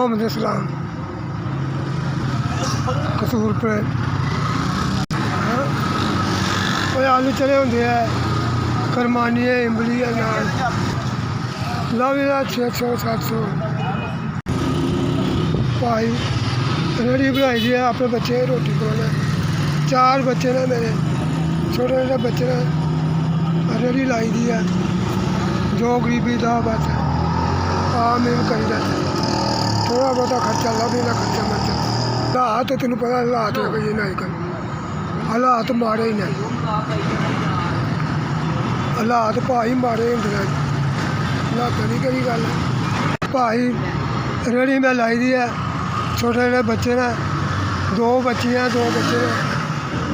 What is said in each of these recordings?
मोहम्मद इस्लाम कसूर पे कोई आलू चले होंगे है करमानी है इमली है नाल लावी का 600-700 भाई रेहड़ी बनाई दी है अपने बच्चे रोटी खवाना 4 बच्चे ने मेरे छोटे छोटे बच्चे ने रेहड़ी लाई दी है जो गरीबी था बस आम ही करी जाता थोड़ा बहुत खर्चा ला भी ना खर्चा मर्चा हालात तेन पता हालात ये ना कर हालात माड़े ही ने हालात भाई माड़े होंगे हालात नहीं करी गल भाई रेहड़ी मैं लाई दी है छोटे छोटे बच्चे ने 2 बच्चियां 2 बच्चे ने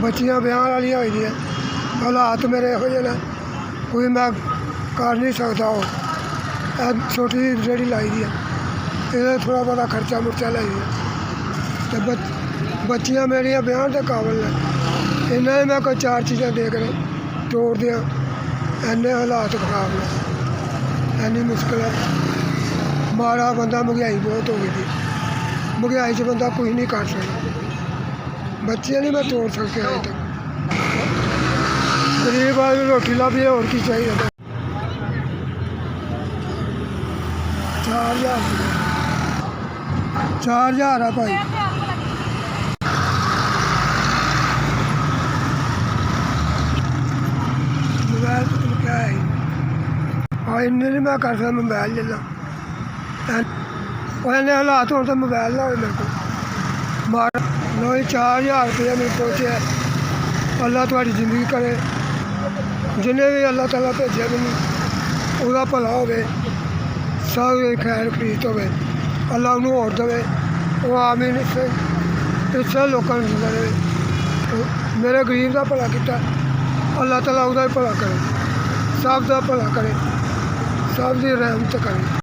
बच्चियां ब्याह वाली होई दी है हालात मेरे हो ने कोई मैं कर नहीं सकता हो छोटी रेहड़ी लाई दी है ये थोड़ा बहुत खर्चा मुर्चा लाई दिया तो बच्चियां मेरिया ब्याह के काबल ने इन्हें मैं कोई 4 चीज़ें दे कर तोड़ दियाँ इन्ने हालात खराब ने इन्नी मुश्किल है माड़ा बंदा महंगाई बहुत हो गई थी महंगाई च बंदा कुछ नहीं कर सकता बच्चे नहीं मैं तोड़ सकते अजे तक गरीब आदमी रोटी लाभी और की चाहिए 4,000 है भाई मोबाइल तो क्या है हाँ इन्ने नहीं मैं कर सकता मोबाइल ले ला इन्ने हालात हो तो मोबाइल ना हो मेरे को मार लो 4,000 रुपया मेरे पहुँचे अल्लाह तुम्हारी जिंदगी करे जिन्हें भी अल्लाह ताला भेजे मैनू उसका भला हो सब खैर खरीद हो अल्लाह उन्होंने होर दे वो आमीन इसे लोगों ने दिंदा रहे मेरे गरीब का भला किया अल्लाह ताला उसका भी भला करे सब का भला करे सब की रहमत करे।